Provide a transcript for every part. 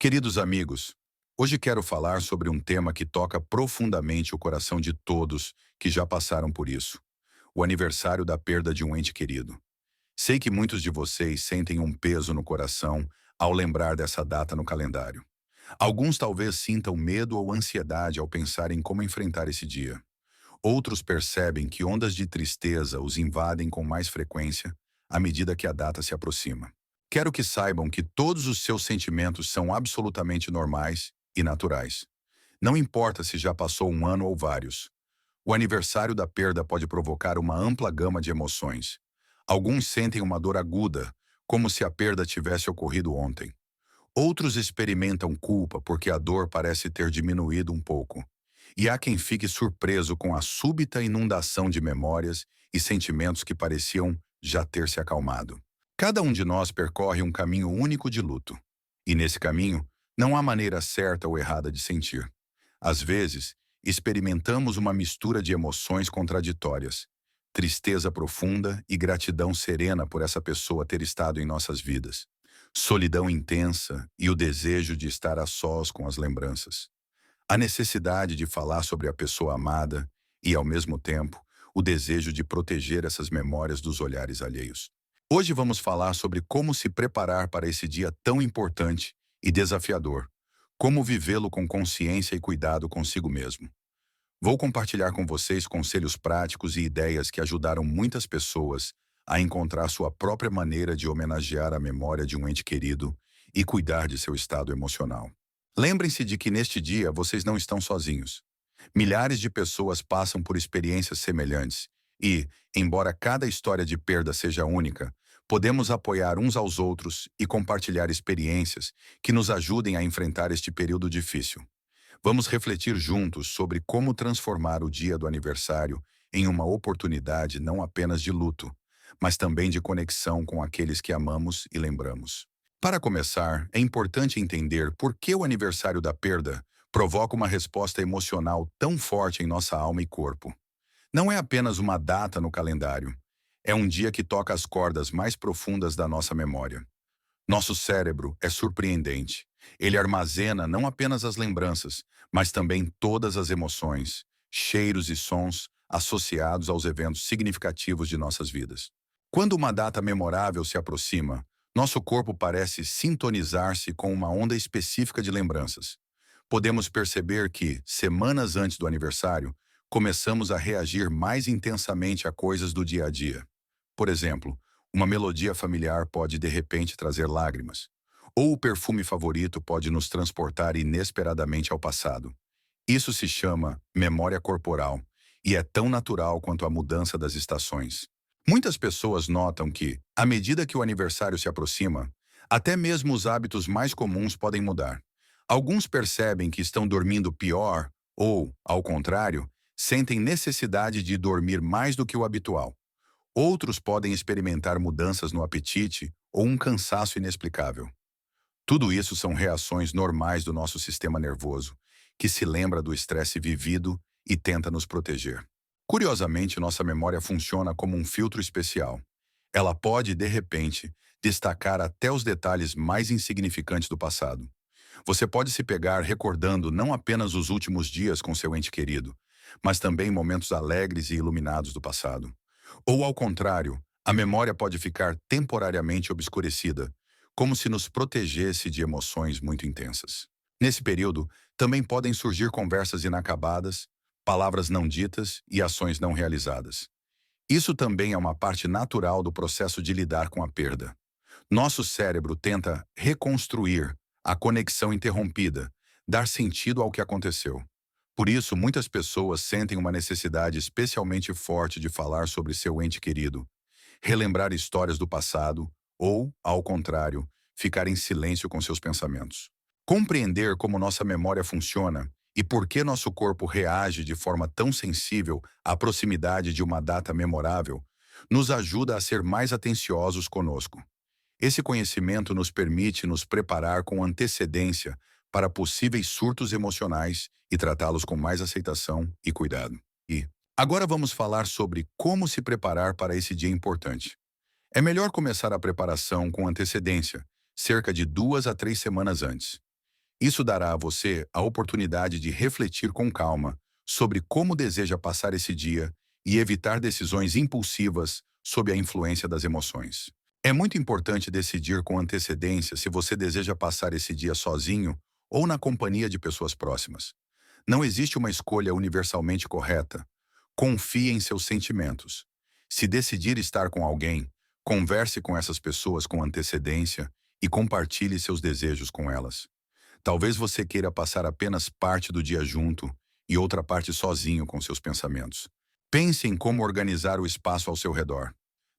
Queridos amigos, hoje quero falar sobre um tema que toca profundamente o coração de todos que já passaram por isso: o aniversário da perda de um ente querido. Sei que muitos de vocês sentem um peso no coração ao lembrar dessa data no calendário. Alguns talvez sintam medo ou ansiedade ao pensar em como enfrentar esse dia. Outros percebem que ondas de tristeza os invadem com mais frequência à medida que a data se aproxima. Quero que saibam que todos os seus sentimentos são absolutamente normais e naturais. Não importa se já passou um ano ou vários. O aniversário da perda pode provocar uma ampla gama de emoções. Alguns sentem uma dor aguda, como se a perda tivesse ocorrido ontem. Outros experimentam culpa porque a dor parece ter diminuído um pouco. E há quem fique surpreso com a súbita inundação de memórias e sentimentos que pareciam já ter se acalmado. Cada um de nós percorre um caminho único de luto. E nesse caminho, não há maneira certa ou errada de sentir. Às vezes, experimentamos uma mistura de emoções contraditórias: tristeza profunda e gratidão serena por essa pessoa ter estado em nossas vidas, solidão intensa e o desejo de estar a sós com as lembranças, a necessidade de falar sobre a pessoa amada e, ao mesmo tempo, o desejo de proteger essas memórias dos olhares alheios. Hoje vamos falar sobre como se preparar para esse dia tão importante e desafiador, como vivê-lo com consciência e cuidado consigo mesmo. Vou compartilhar com vocês conselhos práticos e ideias que ajudaram muitas pessoas a encontrar sua própria maneira de homenagear a memória de um ente querido e cuidar de seu estado emocional. Lembrem-se de que neste dia vocês não estão sozinhos. Milhares de pessoas passam por experiências semelhantes e, embora cada história de perda seja única, podemos apoiar uns aos outros e compartilhar experiências que nos ajudem a enfrentar este período difícil. Vamos refletir juntos sobre como transformar o dia do aniversário em uma oportunidade não apenas de luto, mas também de conexão com aqueles que amamos e lembramos. Para começar, é importante entender por que o aniversário da perda provoca uma resposta emocional tão forte em nossa alma e corpo. Não é apenas uma data no calendário, é um dia que toca as cordas mais profundas da nossa memória. Nosso cérebro é surpreendente. Ele armazena não apenas as lembranças, mas também todas as emoções, cheiros e sons associados aos eventos significativos de nossas vidas. Quando uma data memorável se aproxima, nosso corpo parece sintonizar-se com uma onda específica de lembranças. Podemos perceber que, semanas antes do aniversário, começamos a reagir mais intensamente a coisas do dia a dia. Por exemplo, uma melodia familiar pode de repente trazer lágrimas, ou o perfume favorito pode nos transportar inesperadamente ao passado. Isso se chama memória corporal e é tão natural quanto a mudança das estações. Muitas pessoas notam que, à medida que o aniversário se aproxima, até mesmo os hábitos mais comuns podem mudar. Alguns percebem que estão dormindo pior ou, ao contrário, sentem necessidade de dormir mais do que o habitual. Outros podem experimentar mudanças no apetite ou um cansaço inexplicável. Tudo isso são reações normais do nosso sistema nervoso, que se lembra do estresse vivido e tenta nos proteger. Curiosamente, nossa memória funciona como um filtro especial. Ela pode, de repente, destacar até os detalhes mais insignificantes do passado. Você pode se pegar recordando não apenas os últimos dias com seu ente querido, mas também momentos alegres e iluminados do passado. Ou, ao contrário, a memória pode ficar temporariamente obscurecida, como se nos protegesse de emoções muito intensas. Nesse período, também podem surgir conversas inacabadas, palavras não ditas e ações não realizadas. Isso também é uma parte natural do processo de lidar com a perda. Nosso cérebro tenta reconstruir a conexão interrompida, dar sentido ao que aconteceu. Por isso, muitas pessoas sentem uma necessidade especialmente forte de falar sobre seu ente querido, relembrar histórias do passado ou, ao contrário, ficar em silêncio com seus pensamentos. Compreender como nossa memória funciona e por que nosso corpo reage de forma tão sensível à proximidade de uma data memorável nos ajuda a ser mais atenciosos conosco. Esse conhecimento nos permite nos preparar com antecedência para possíveis surtos emocionais e tratá-los com mais aceitação e cuidado. E agora vamos falar sobre como se preparar para esse dia importante. É melhor começar a preparação com antecedência, cerca de 2 a 3 semanas antes. Isso dará a você a oportunidade de refletir com calma sobre como deseja passar esse dia e evitar decisões impulsivas sob a influência das emoções. É muito importante decidir com antecedência se você deseja passar esse dia sozinho ou na companhia de pessoas próximas. Não existe uma escolha universalmente correta. Confie em seus sentimentos. Se decidir estar com alguém, converse com essas pessoas com antecedência e compartilhe seus desejos com elas. Talvez você queira passar apenas parte do dia junto e outra parte sozinho com seus pensamentos. Pense em como organizar o espaço ao seu redor.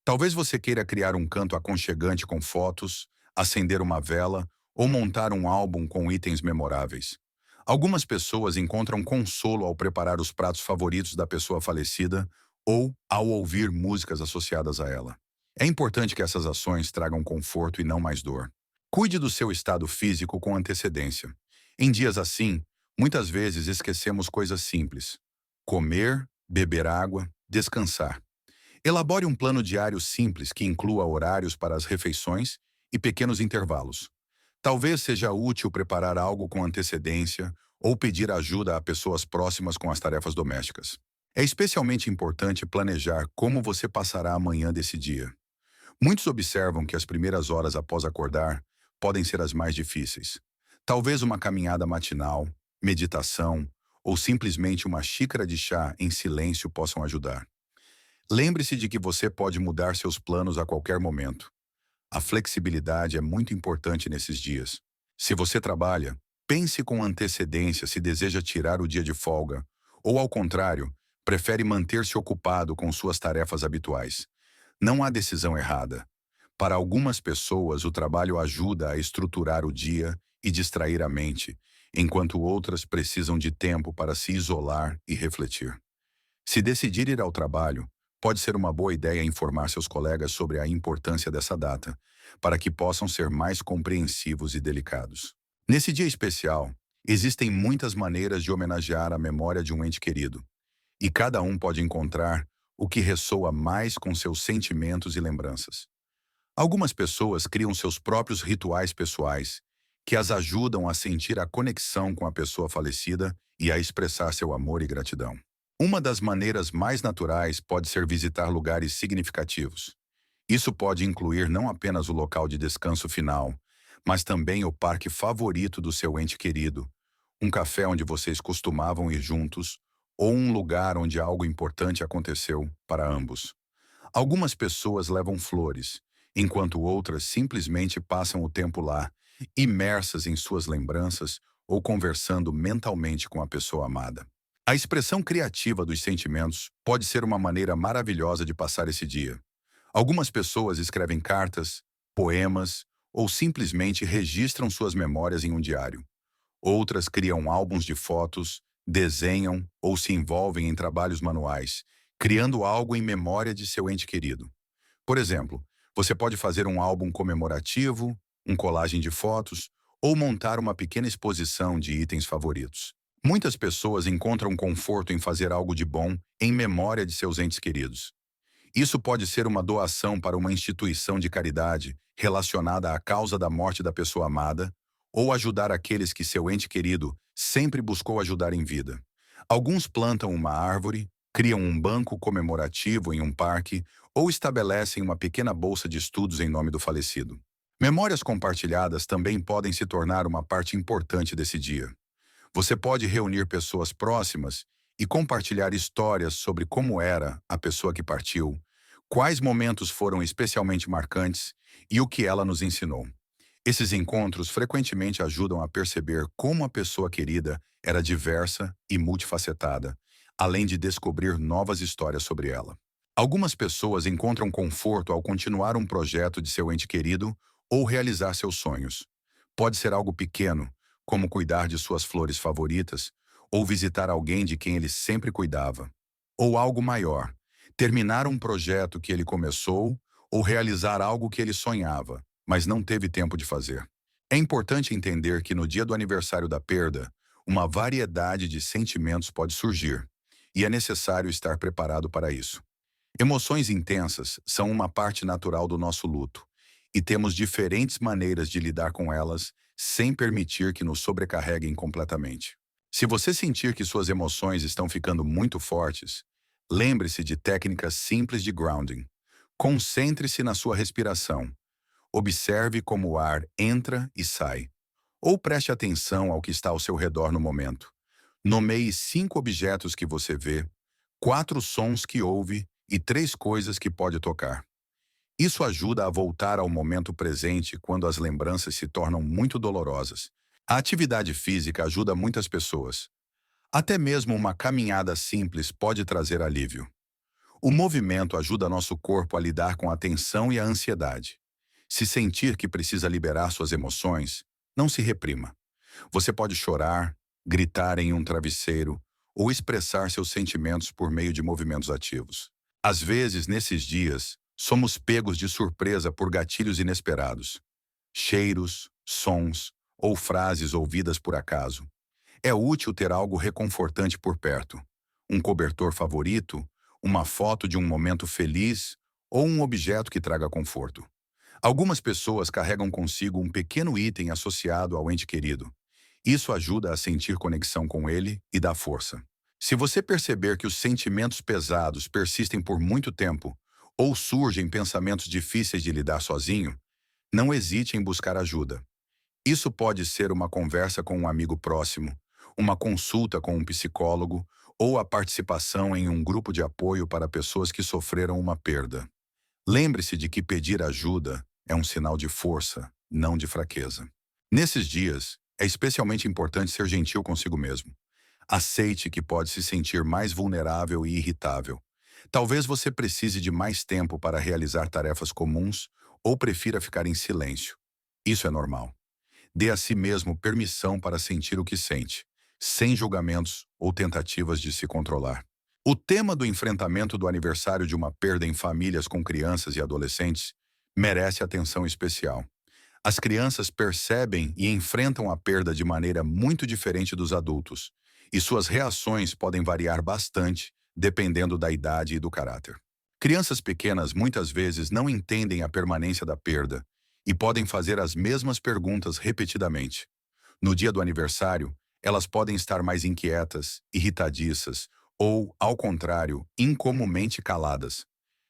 Talvez você queira criar um canto aconchegante com fotos, acender uma vela ou montar um álbum com itens memoráveis. Algumas pessoas encontram consolo ao preparar os pratos favoritos da pessoa falecida ou ao ouvir músicas associadas a ela. É importante que essas ações tragam conforto e não mais dor. Cuide do seu estado físico com antecedência. Em dias assim, muitas vezes esquecemos coisas simples: comer, beber água, descansar. Elabore um plano diário simples que inclua horários para as refeições e pequenos intervalos. Talvez seja útil preparar algo com antecedência ou pedir ajuda a pessoas próximas com as tarefas domésticas. É especialmente importante planejar como você passará a manhã desse dia. Muitos observam que as primeiras horas após acordar podem ser as mais difíceis. Talvez uma caminhada matinal, meditação ou simplesmente uma xícara de chá em silêncio possam ajudar. Lembre-se de que você pode mudar seus planos a qualquer momento. A flexibilidade é muito importante nesses dias. Se você trabalha, pense com antecedência se deseja tirar o dia de folga, ou, ao contrário, prefere manter-se ocupado com suas tarefas habituais. Não há decisão errada. Para algumas pessoas, o trabalho ajuda a estruturar o dia e distrair a mente, enquanto outras precisam de tempo para se isolar e refletir. Se decidir ir ao trabalho, pode ser uma boa ideia informar seus colegas sobre a importância dessa data, para que possam ser mais compreensivos e delicados. Nesse dia especial, existem muitas maneiras de homenagear a memória de um ente querido, e cada um pode encontrar o que ressoa mais com seus sentimentos e lembranças. Algumas pessoas criam seus próprios rituais pessoais, que as ajudam a sentir a conexão com a pessoa falecida e a expressar seu amor e gratidão. Uma das maneiras mais naturais pode ser visitar lugares significativos. Isso pode incluir não apenas o local de descanso final, mas também o parque favorito do seu ente querido, um café onde vocês costumavam ir juntos, ou um lugar onde algo importante aconteceu para ambos. Algumas pessoas levam flores, enquanto outras simplesmente passam o tempo lá, imersas em suas lembranças ou conversando mentalmente com a pessoa amada. A expressão criativa dos sentimentos pode ser uma maneira maravilhosa de passar esse dia. Algumas pessoas escrevem cartas, poemas ou simplesmente registram suas memórias em um diário. Outras criam álbuns de fotos, desenham ou se envolvem em trabalhos manuais, criando algo em memória de seu ente querido. Por exemplo, você pode fazer um álbum comemorativo, um colagem de fotos ou montar uma pequena exposição de itens favoritos. Muitas pessoas encontram conforto em fazer algo de bom em memória de seus entes queridos. Isso pode ser uma doação para uma instituição de caridade relacionada à causa da morte da pessoa amada, ou ajudar aqueles que seu ente querido sempre buscou ajudar em vida. Alguns plantam uma árvore, criam um banco comemorativo em um parque ou estabelecem uma pequena bolsa de estudos em nome do falecido. Memórias compartilhadas também podem se tornar uma parte importante desse dia. Você pode reunir pessoas próximas e compartilhar histórias sobre como era a pessoa que partiu, quais momentos foram especialmente marcantes e o que ela nos ensinou. Esses encontros frequentemente ajudam a perceber como a pessoa querida era diversa e multifacetada, além de descobrir novas histórias sobre ela. Algumas pessoas encontram conforto ao continuar um projeto de seu ente querido ou realizar seus sonhos. Pode ser algo pequeno, como cuidar de suas flores favoritas, ou visitar alguém de quem ele sempre cuidava. Ou algo maior, terminar um projeto que ele começou ou realizar algo que ele sonhava, mas não teve tempo de fazer. É importante entender que no dia do aniversário da perda, uma variedade de sentimentos pode surgir, e é necessário estar preparado para isso. Emoções intensas são uma parte natural do nosso luto, e temos diferentes maneiras de lidar com elas sem permitir que nos sobrecarreguem completamente. Se você sentir que suas emoções estão ficando muito fortes, lembre-se de técnicas simples de grounding. Concentre-se na sua respiração. Observe como o ar entra e sai. Ou preste atenção ao que está ao seu redor no momento. Nomeie 5 objetos que você vê, 4 sons que ouve e 3 coisas que pode tocar. Isso ajuda a voltar ao momento presente quando as lembranças se tornam muito dolorosas. A atividade física ajuda muitas pessoas. Até mesmo uma caminhada simples pode trazer alívio. O movimento ajuda nosso corpo a lidar com a tensão e a ansiedade. Se sentir que precisa liberar suas emoções, não se reprima. Você pode chorar, gritar em um travesseiro ou expressar seus sentimentos por meio de movimentos ativos. Às vezes, nesses dias, somos pegos de surpresa por gatilhos inesperados. Cheiros, sons ou frases ouvidas por acaso. É útil ter algo reconfortante por perto. Um cobertor favorito, uma foto de um momento feliz ou um objeto que traga conforto. Algumas pessoas carregam consigo um pequeno item associado ao ente querido. Isso ajuda a sentir conexão com ele e dá força. Se você perceber que os sentimentos pesados persistem por muito tempo ou surgem pensamentos difíceis de lidar sozinho, não hesite em buscar ajuda. Isso pode ser uma conversa com um amigo próximo, uma consulta com um psicólogo ou a participação em um grupo de apoio para pessoas que sofreram uma perda. Lembre-se de que pedir ajuda é um sinal de força, não de fraqueza. Nesses dias, é especialmente importante ser gentil consigo mesmo. Aceite que pode se sentir mais vulnerável e irritável. Talvez você precise de mais tempo para realizar tarefas comuns ou prefira ficar em silêncio. Isso é normal. Dê a si mesmo permissão para sentir o que sente, sem julgamentos ou tentativas de se controlar. O tema do enfrentamento do aniversário de uma perda em famílias com crianças e adolescentes merece atenção especial. As crianças percebem e enfrentam a perda de maneira muito diferente dos adultos, e suas reações podem variar bastante, dependendo da idade e do caráter. Crianças pequenas muitas vezes não entendem a permanência da perda e podem fazer as mesmas perguntas repetidamente. No dia do aniversário, elas podem estar mais inquietas, irritadiças ou, ao contrário, incomumente caladas.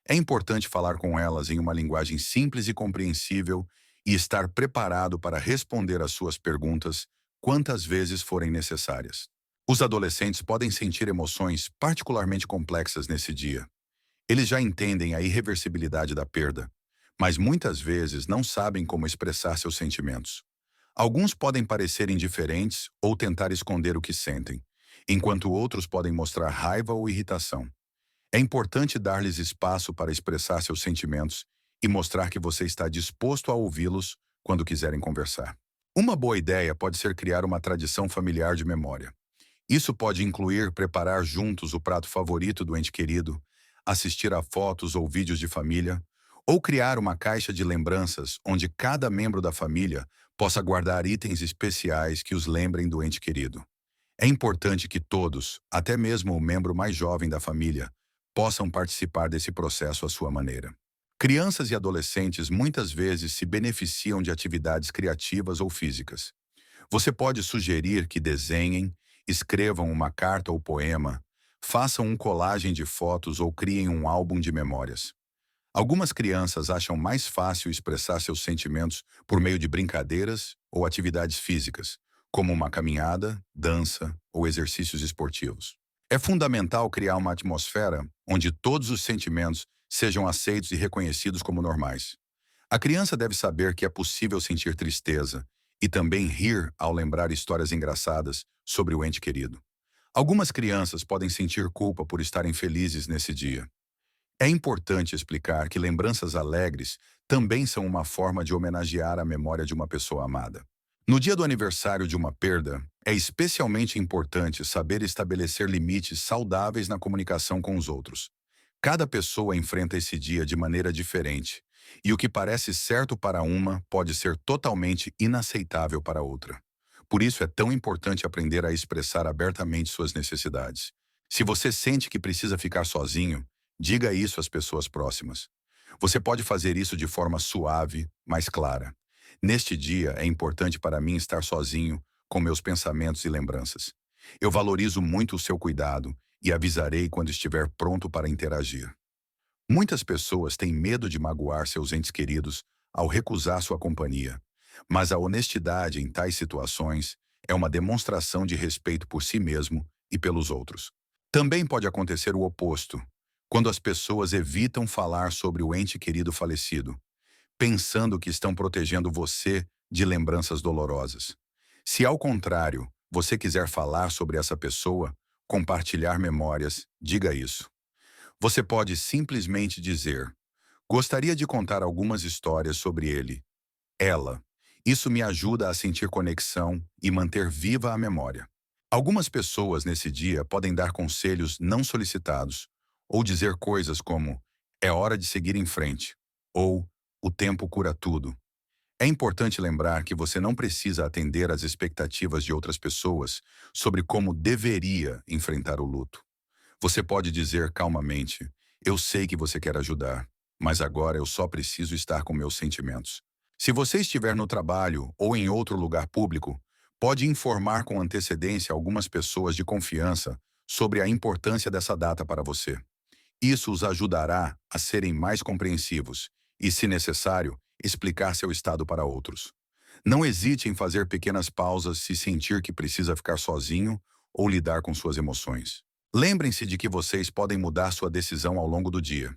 É importante falar com elas em uma linguagem simples e compreensível e estar preparado para responder às suas perguntas quantas vezes forem necessárias. Os adolescentes podem sentir emoções particularmente complexas nesse dia. Eles já entendem a irreversibilidade da perda, mas muitas vezes não sabem como expressar seus sentimentos. Alguns podem parecer indiferentes ou tentar esconder o que sentem, enquanto outros podem mostrar raiva ou irritação. É importante dar-lhes espaço para expressar seus sentimentos e mostrar que você está disposto a ouvi-los quando quiserem conversar. Uma boa ideia pode ser criar uma tradição familiar de memória. Isso pode incluir preparar juntos o prato favorito do ente querido, assistir a fotos ou vídeos de família, ou criar uma caixa de lembranças onde cada membro da família possa guardar itens especiais que os lembrem do ente querido. É importante que todos, até mesmo o membro mais jovem da família, possam participar desse processo à sua maneira. Crianças e adolescentes muitas vezes se beneficiam de atividades criativas ou físicas. Você pode sugerir que desenhem, escrevam uma carta ou poema, façam um colagem de fotos ou criem um álbum de memórias. Algumas crianças acham mais fácil expressar seus sentimentos por meio de brincadeiras ou atividades físicas, como uma caminhada, dança ou exercícios esportivos. É fundamental criar uma atmosfera onde todos os sentimentos sejam aceitos e reconhecidos como normais. A criança deve saber que é possível sentir tristeza e também rir ao lembrar histórias engraçadas sobre o ente querido. Algumas crianças podem sentir culpa por estarem felizes nesse dia. É importante explicar que lembranças alegres também são uma forma de homenagear a memória de uma pessoa amada. No dia do aniversário de uma perda, é especialmente importante saber estabelecer limites saudáveis na comunicação com os outros. Cada pessoa enfrenta esse dia de maneira diferente, e o que parece certo para uma pode ser totalmente inaceitável para outra. Por isso é tão importante aprender a expressar abertamente suas necessidades. Se você sente que precisa ficar sozinho, diga isso às pessoas próximas. Você pode fazer isso de forma suave, mas clara. Neste dia, é importante para mim estar sozinho com meus pensamentos e lembranças. Eu valorizo muito o seu cuidado e avisarei quando estiver pronto para interagir. Muitas pessoas têm medo de magoar seus entes queridos ao recusar sua companhia, mas a honestidade em tais situações é uma demonstração de respeito por si mesmo e pelos outros. Também pode acontecer o oposto, quando as pessoas evitam falar sobre o ente querido falecido, pensando que estão protegendo você de lembranças dolorosas. Se, ao contrário, você quiser falar sobre essa pessoa, compartilhar memórias, diga isso. Você pode simplesmente dizer: gostaria de contar algumas histórias sobre ele. Ela. Isso me ajuda a sentir conexão e manter viva a memória. Algumas pessoas nesse dia podem dar conselhos não solicitados ou dizer coisas como: é hora de seguir em frente ou o tempo cura tudo. É importante lembrar que você não precisa atender às expectativas de outras pessoas sobre como deveria enfrentar o luto. Você pode dizer calmamente: eu sei que você quer ajudar, mas agora eu só preciso estar com meus sentimentos. Se você estiver no trabalho ou em outro lugar público, pode informar com antecedência algumas pessoas de confiança sobre a importância dessa data para você. Isso os ajudará a serem mais compreensivos e, se necessário, explicar seu estado para outros. Não hesite em fazer pequenas pausas se sentir que precisa ficar sozinho ou lidar com suas emoções. Lembrem-se de que vocês podem mudar sua decisão ao longo do dia.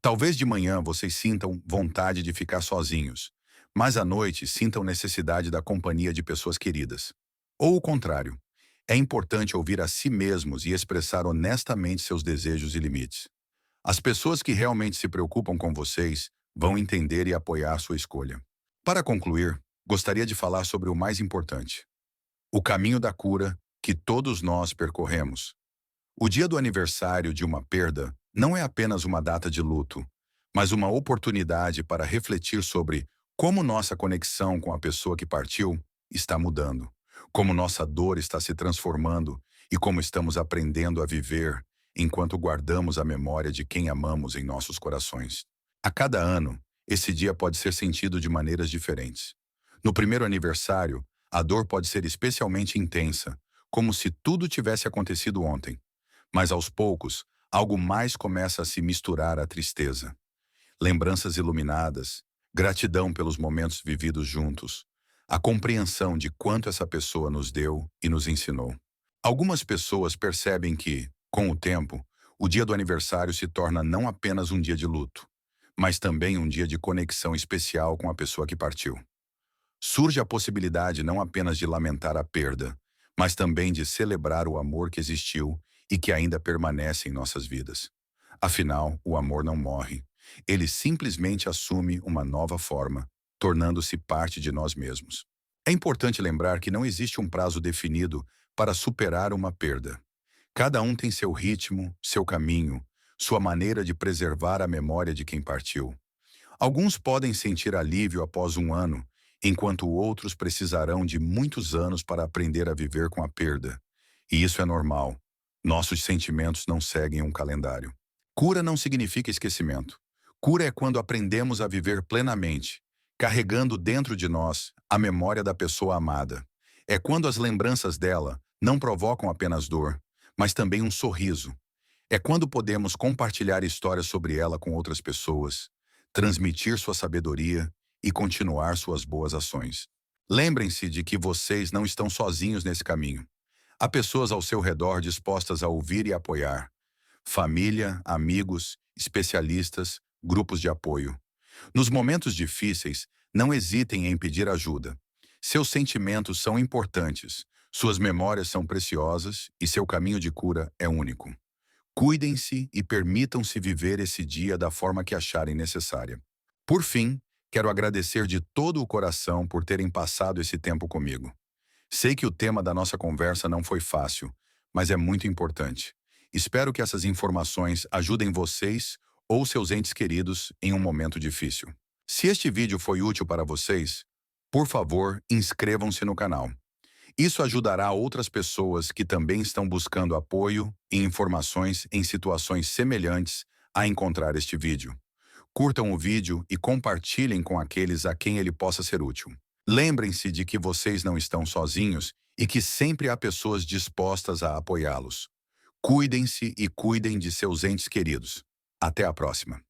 Talvez de manhã vocês sintam vontade de ficar sozinhos, mas à noite sintam necessidade da companhia de pessoas queridas. Ou o contrário, é importante ouvir a si mesmos e expressar honestamente seus desejos e limites. As pessoas que realmente se preocupam com vocês vão entender e apoiar sua escolha. Para concluir, gostaria de falar sobre o mais importante: o caminho da cura que todos nós percorremos. O dia do aniversário de uma perda não é apenas uma data de luto, mas uma oportunidade para refletir sobre como nossa conexão com a pessoa que partiu está mudando, como nossa dor está se transformando e como estamos aprendendo a viver enquanto guardamos a memória de quem amamos em nossos corações. A cada ano, esse dia pode ser sentido de maneiras diferentes. No primeiro aniversário, a dor pode ser especialmente intensa, como se tudo tivesse acontecido ontem. Mas aos poucos, algo mais começa a se misturar à tristeza. Lembranças iluminadas, gratidão pelos momentos vividos juntos, a compreensão de quanto essa pessoa nos deu e nos ensinou. Algumas pessoas percebem que, com o tempo, o dia do aniversário se torna não apenas um dia de luto, mas também um dia de conexão especial com a pessoa que partiu. Surge a possibilidade não apenas de lamentar a perda, mas também de celebrar o amor que existiu e que ainda permanece em nossas vidas. Afinal, o amor não morre. Ele simplesmente assume uma nova forma, tornando-se parte de nós mesmos. É importante lembrar que não existe um prazo definido para superar uma perda. Cada um tem seu ritmo, seu caminho, sua maneira de preservar a memória de quem partiu. Alguns podem sentir alívio após um ano, enquanto outros precisarão de muitos anos para aprender a viver com a perda. E isso é normal. Nossos sentimentos não seguem um calendário. Cura não significa esquecimento. Cura é quando aprendemos a viver plenamente, carregando dentro de nós a memória da pessoa amada. É quando as lembranças dela não provocam apenas dor, mas também um sorriso. É quando podemos compartilhar histórias sobre ela com outras pessoas, transmitir sua sabedoria e continuar suas boas ações. Lembrem-se de que vocês não estão sozinhos nesse caminho. Há pessoas ao seu redor dispostas a ouvir e apoiar. Família, amigos, especialistas, grupos de apoio. Nos momentos difíceis, não hesitem em pedir ajuda. Seus sentimentos são importantes, suas memórias são preciosas e seu caminho de cura é único. Cuidem-se e permitam-se viver esse dia da forma que acharem necessária. Por fim, quero agradecer de todo o coração por terem passado esse tempo comigo. Sei que o tema da nossa conversa não foi fácil, mas é muito importante. Espero que essas informações ajudem vocês ou seus entes queridos em um momento difícil. Se este vídeo foi útil para vocês, por favor, inscrevam-se no canal. Isso ajudará outras pessoas que também estão buscando apoio e informações em situações semelhantes a encontrar este vídeo. Curtam o vídeo e compartilhem com aqueles a quem ele possa ser útil. Lembrem-se de que vocês não estão sozinhos e que sempre há pessoas dispostas a apoiá-los. Cuidem-se e cuidem de seus entes queridos. Até a próxima.